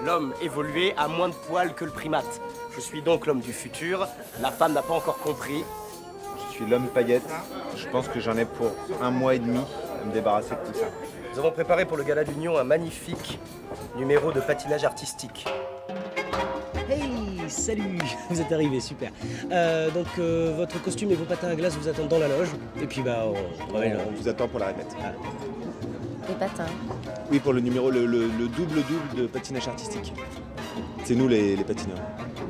L'homme évolué a moins de poils que le primate. Je suis donc l'homme du futur. La femme n'a pas encore compris. Je suis l'homme paillette. Je pense que j'en ai pour 1 mois et demi à me débarrasser de tout ça. Nous avons préparé pour le Gala d'Union un magnifique numéro de patinage artistique. Hey, salut. Vous êtes arrivés, super. Votre costume et vos patins à glace vous attendent dans la loge. Et puis On vous attend pour la répète. Des patins. Oui, pour le numéro, le double-double de patinage artistique. C'est nous les patineurs.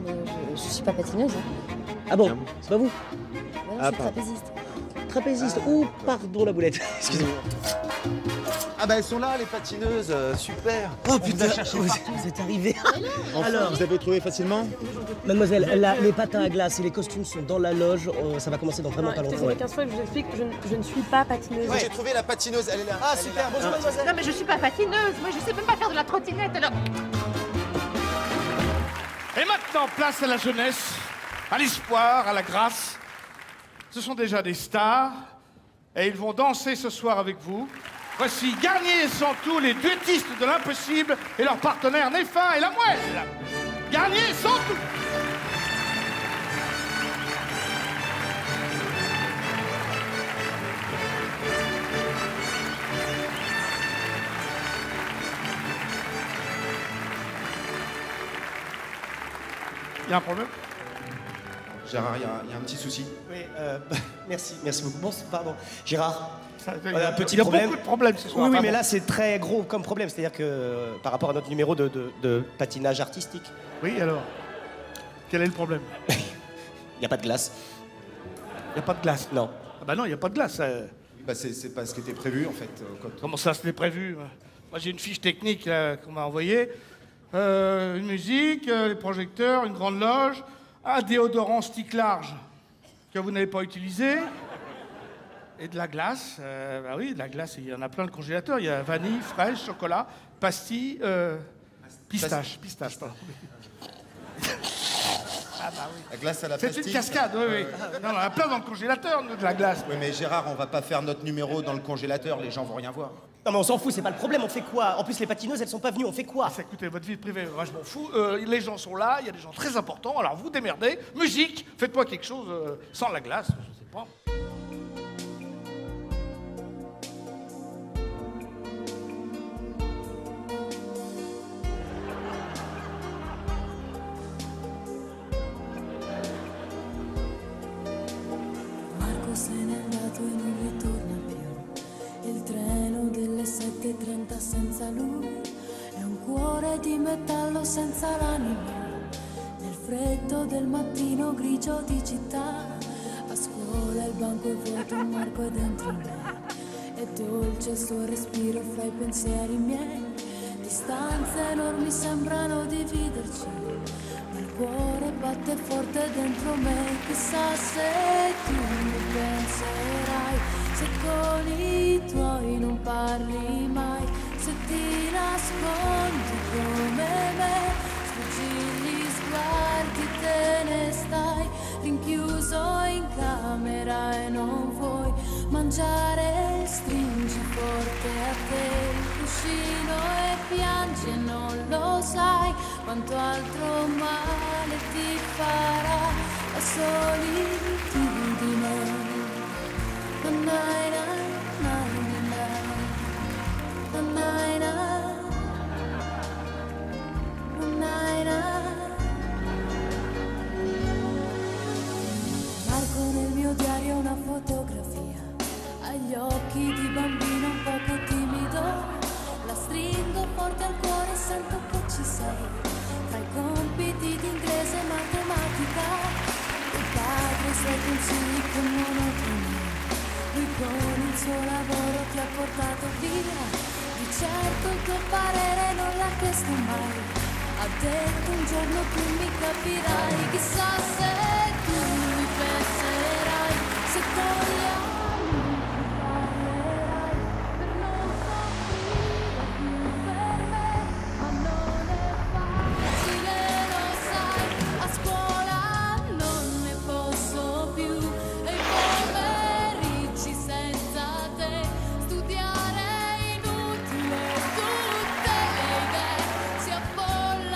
Mais je suis pas patineuse. Hein. Ah bon, c'est pas vous? Ouais, non, Ah, je suis trapéziste. Trapéziste. Oh, pardon la boulette. Excusez-moi. Ah bah elles sont là les patineuses, super. Oh putain, vous êtes arrivés. Enfin, Alors, vous avez trouvé facilement? Mademoiselle, les patins à glace et les costumes sont dans la loge. Ça va commencer dans vraiment pas longtemps. Ça fait 15 fois que je vous explique que je ne suis pas patineuse. J'ai trouvé la patineuse, elle est là. Ah super, bonjour mademoiselle. Non mais je suis pas patineuse, moi je sais même pas faire de la trottinette alors... Et maintenant, place à la jeunesse, à l'espoir, à la grâce. Ce sont déjà des stars et ils vont danser ce soir avec vous. Voici Garnier et Santou, les duettistes de l'impossible et leur partenaire Néfin et la Moelle. Garnier et Santou. Il y a un problème? Gérard, il y a un petit souci. Oui, merci beaucoup. Bon, pardon. Gérard, Il y a un petit il y a problème. beaucoup de problèmes ce soir. Oui, vraiment. mais là, c'est très gros comme problème. C'est-à-dire que par rapport à notre numéro de patinage artistique, Oui, alors? Quel est le problème? il n'y a pas de glace. Il n'y a pas de glace. Non. Ah bah non, il n'y a pas de glace. Bah c'est pas ce qui était prévu en fait. Comment ça, c'était prévu? Moi, j'ai une fiche technique qu'on m'a envoyée. Une musique, les projecteurs, une grande loge, un déodorant stick large que vous n'avez pas utilisé, et de la glace. Bah oui, de la glace, il y en a plein de congélateurs. Il y a vanille, fraîche, chocolat, pastille, pistache, pardon. Ah bah oui. La glace à la C'est pastille. une cascade, oui, oui. Non, on en a plein dans le congélateur, nous, de la glace. Oui mais Gérard, on va pas faire notre numéro dans le congélateur, les gens vont rien voir. Non, mais on s'en fout, c'est pas le problème. On fait quoi? En plus, les patineuses, elles sont pas venues. On fait quoi? Écoutez, votre vie privée, moi je m'en fous. Les gens sont là, il y a des gens très importants, alors vous démerdez. Musique, faites-moi quelque chose sans la glace, je sais pas. Marco se n'è andato e non ritorna più. Il treno delle 7:30 senza lui è un cuore di metallo senza l'anima. Nel freddo del mattino grigio di città, a scuola il banco è vuoto, Marco è dentro me. È dolce il suo respiro fra i pensieri miei. Distanze enormi sembrano dividerci, ma il cuore batte forte dentro me. Chissà se tu mi penserai, se con i tuoi non parli mai, se ti nascondi come me, sfuggi gli sguardi, te ne stai rinchiuso in camera e non vuoi mangiare, stringi forte a te il cuscino e piangi e non lo sai quanto altro male ti farà la solitudine. Nai, nai, nai, nai, nai, nai, nai. Marco nel mio diario una fotografia, ha gli occhi di bambino un poco timido, la stringo forte al cuore e sento che ci sei, tra i compiti di inglese e matematica, tuo padre i suoi consigli con monotonia, lui con il suo lavoro ti ha portato via, di certo il tuo parere non l'ha chiesto mai, ha detto un giorno tu mi capirai, chissà se tu mi penserai, se con gli anni parlerai, per non soffrire più per me, ma non è facile, lo sai, a scuola non ne posso più, e i pomeriggi senza te, studiare è inutile, tutte le idee si affollano.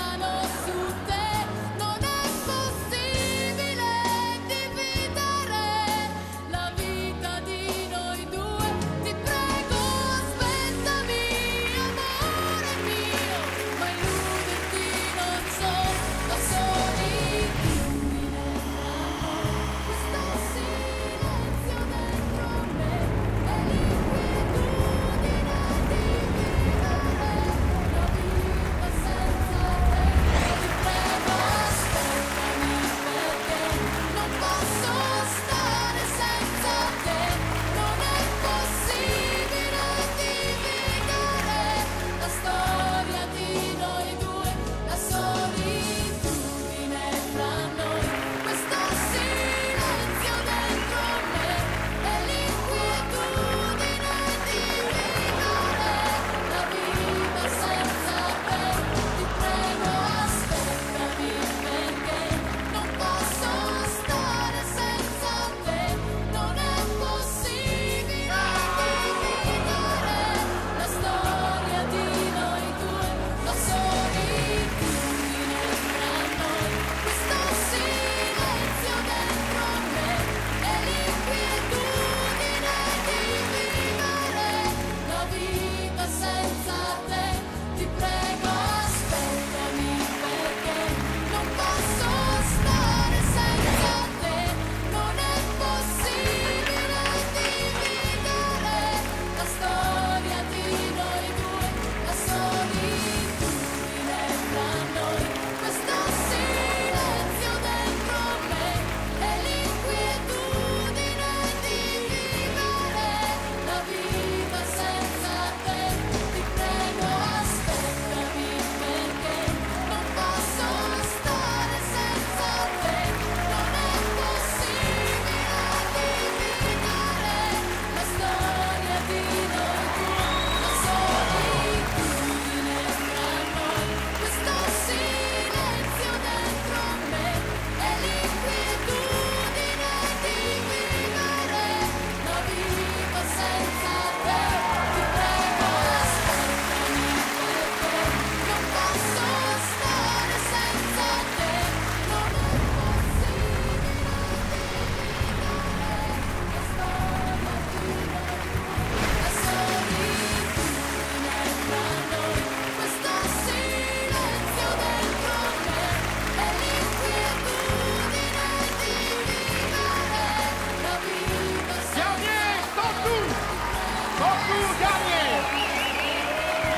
Chantour gagné.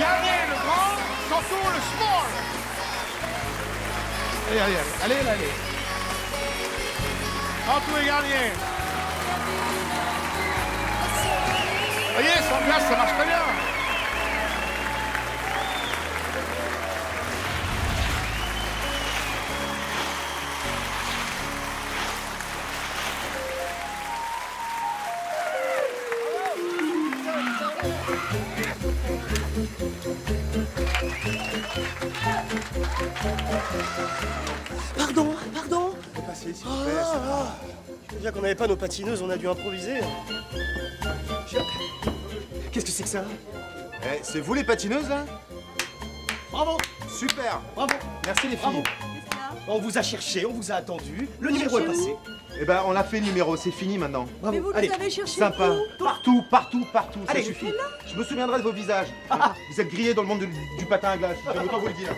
Gagné le grand, Chantour le small. Allez. Chantour est gagné. Vous voyez, sans glace, ça marche très bien. Pardon. Passez, s'il Ah, vous plaît. Je veux dire qu'on n'avait pas nos patineuses, on a dû improviser. Qu'est-ce que c'est que ça? Eh, c'est vous les patineuses, là? Bravo, Super. bravo. Merci, les filles. On vous a cherché, on vous a attendu. Le numéro est passé. Eh ben, on l'a fait, le numéro. C'est fini, maintenant. Bravo. Mais vous Allez. nous avez cherché Sympa. où? Partout. Allez. Ça suffit. Je me souviendrai de vos visages. Vous êtes grillés dans le monde du patin à glace. J'aime autant vous le dire.